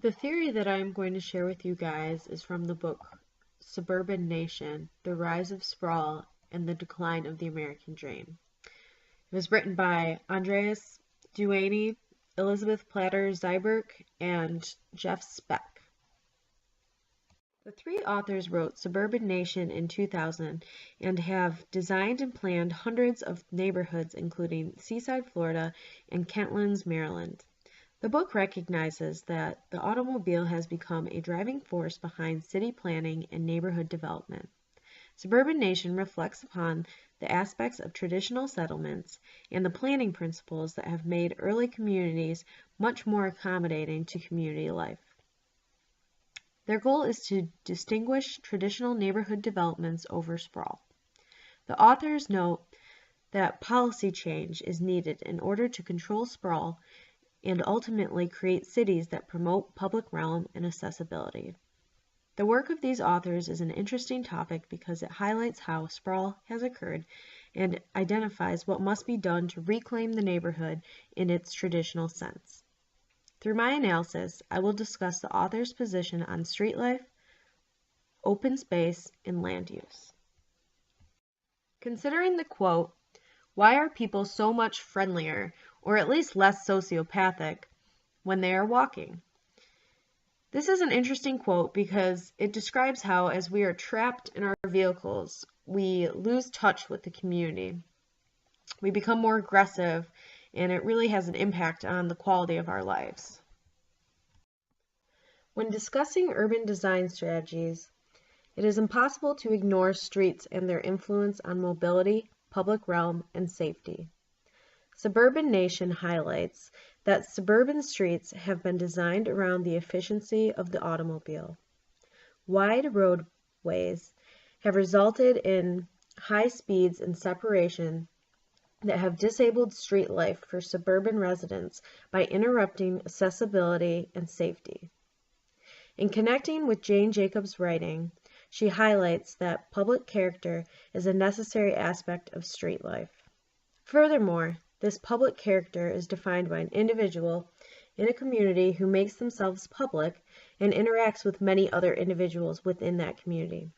The theory that I am going to share with you guys is from the book Suburban Nation, The Rise of Sprawl and the Decline of the American Dream. It was written by Andreas Duany, Elizabeth Platter Zyberk, and Jeff Speck. The three authors wrote Suburban Nation in 2000 and have designed and planned hundreds of neighborhoods including Seaside, Florida, and Kentlands, Maryland. The book recognizes that the automobile has become a driving force behind city planning and neighborhood development. Suburban Nation reflects upon the aspects of traditional settlements and the planning principles that have made early communities much more accommodating to community life. Their goal is to distinguish traditional neighborhood developments over sprawl. The authors note that policy change is needed in order to control sprawl and ultimately create cities that promote public realm and accessibility. The work of these authors is an interesting topic because it highlights how sprawl has occurred and identifies what must be done to reclaim the neighborhood in its traditional sense. Through my analysis, I will discuss the author's position on street life, open space, and land use. Considering the quote, "Why are people so much friendlier, or at least less sociopathic, when they are walking?" This is an interesting quote because it describes how, as we are trapped in our vehicles, we lose touch with the community. We become more aggressive, and it really has an impact on the quality of our lives. When discussing urban design strategies, it is impossible to ignore streets and their influence on mobility, public realm, and safety. Suburban Nation highlights that suburban streets have been designed around the efficiency of the automobile. Wide roadways have resulted in high speeds and separation that have disabled street life for suburban residents by interrupting accessibility and safety. In connecting with Jane Jacobs' writing, she highlights that public character is a necessary aspect of street life. Furthermore, this public character is defined by an individual in a community who makes themselves public and interacts with many other individuals within that community.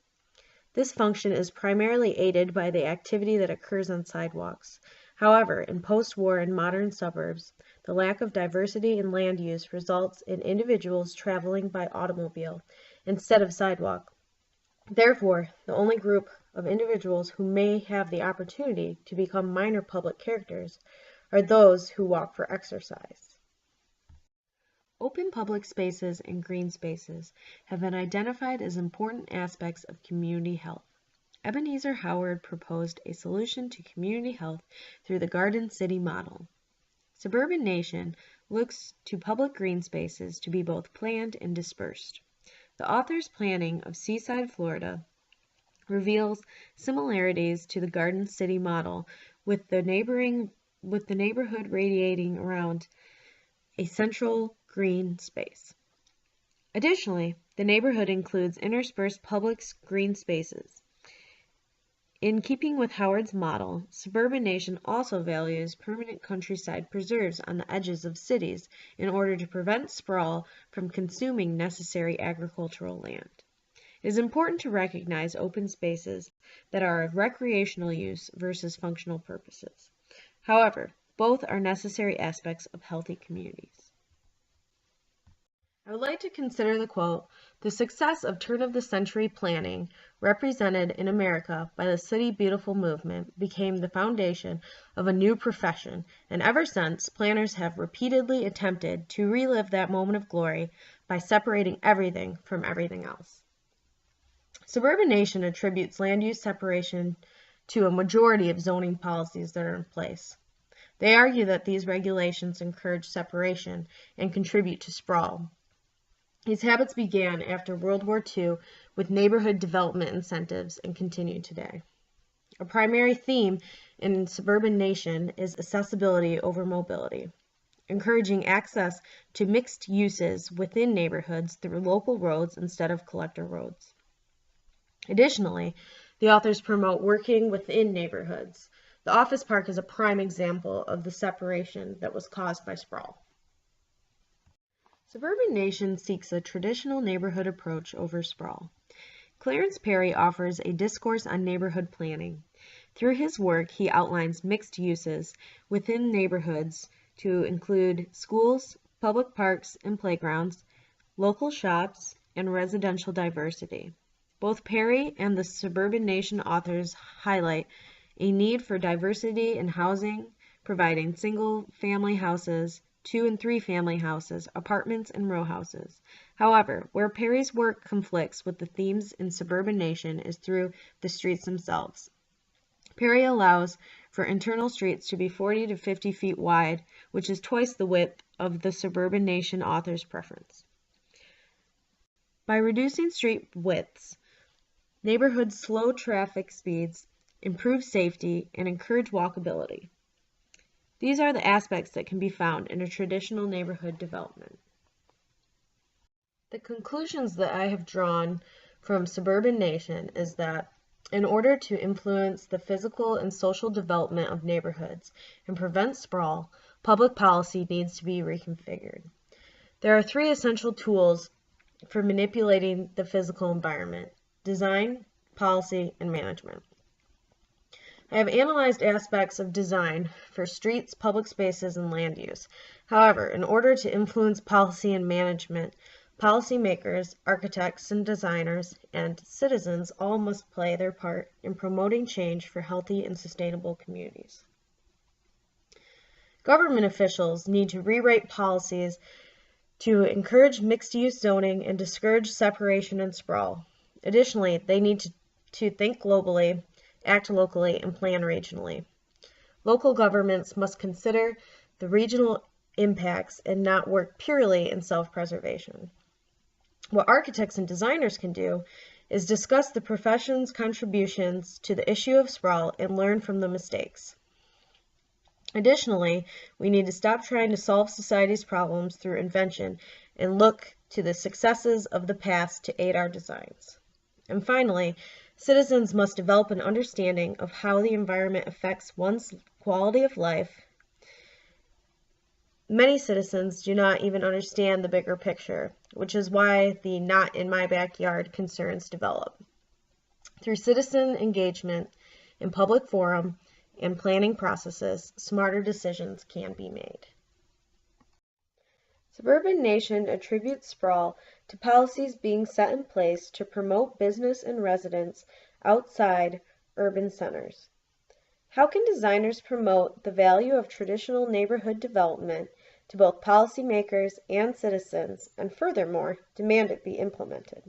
This function is primarily aided by the activity that occurs on sidewalks. However, in post-war and modern suburbs, the lack of diversity in land use results in individuals traveling by automobile instead of sidewalk. Therefore, the only group of individuals who may have the opportunity to become minor public characters are those who walk for exercise. Open public spaces and green spaces have been identified as important aspects of community health. Ebenezer Howard proposed a solution to community health through the Garden City model. Suburban Nation looks to public green spaces to be both planned and dispersed. The author's planning of Seaside, Florida, reveals similarities to the Garden City model with the neighborhood radiating around a central green space. Additionally, the neighborhood includes interspersed public green spaces. In keeping with Howard's model, Suburban Nation also values permanent countryside preserves on the edges of cities in order to prevent sprawl from consuming necessary agricultural land. It is important to recognize open spaces that are of recreational use versus functional purposes. However, both are necessary aspects of healthy communities. I would like to consider the quote, "The success of turn-of-the-century planning, represented in America by the City Beautiful movement, became the foundation of a new profession, and ever since, planners have repeatedly attempted to relive that moment of glory by separating everything from everything else." Suburban Nation attributes land use separation to a majority of zoning policies that are in place. They argue that these regulations encourage separation and contribute to sprawl. These habits began after World War II with neighborhood development incentives and continue today. A primary theme in Suburban Nation is accessibility over mobility, encouraging access to mixed uses within neighborhoods through local roads instead of collector roads. Additionally, the authors promote working within neighborhoods. The office park is a prime example of the separation that was caused by sprawl. Suburban Nation seeks a traditional neighborhood approach over sprawl. Clarence Perry offers a discourse on neighborhood planning. Through his work, he outlines mixed uses within neighborhoods to include schools, public parks and playgrounds, local shops, and residential diversity. Both Perry and the Suburban Nation authors highlight a need for diversity in housing, providing single-family houses, 2- and 3-family houses, apartments, and row houses. However, where Perry's work conflicts with the themes in Suburban Nation is through the streets themselves. Perry allows for internal streets to be 40 to 50 feet wide, which is twice the width of the Suburban Nation author's preference. By reducing street widths, neighborhoods slow traffic speeds, improve safety, and encourage walkability. These are the aspects that can be found in a traditional neighborhood development. The conclusions that I have drawn from Suburban Nation is that in order to influence the physical and social development of neighborhoods and prevent sprawl, public policy needs to be reconfigured. There are 3 essential tools for manipulating the physical environment: design, policy, and management. I have analyzed aspects of design for streets, public spaces, and land use. However, in order to influence policy and management, policymakers, architects and designers, and citizens all must play their part in promoting change for healthy and sustainable communities. Government officials need to rewrite policies to encourage mixed-use zoning and discourage separation and sprawl. Additionally, they need to think globally, act locally, and plan regionally. Local governments must consider the regional impacts and not work purely in self-preservation. What architects and designers can do is discuss the profession's contributions to the issue of sprawl and learn from the mistakes. Additionally, we need to stop trying to solve society's problems through invention and look to the successes of the past to aid our designs. And finally, citizens must develop an understanding of how the environment affects one's quality of life. Many citizens do not even understand the bigger picture, which is why the "not in my backyard" concerns develop. Through citizen engagement in public forum and planning processes, smarter decisions can be made. Suburban Nation attributes sprawl to policies being set in place to promote business and residents outside urban centers. How can designers promote the value of traditional neighborhood development to both policymakers and citizens, and furthermore, demand it be implemented?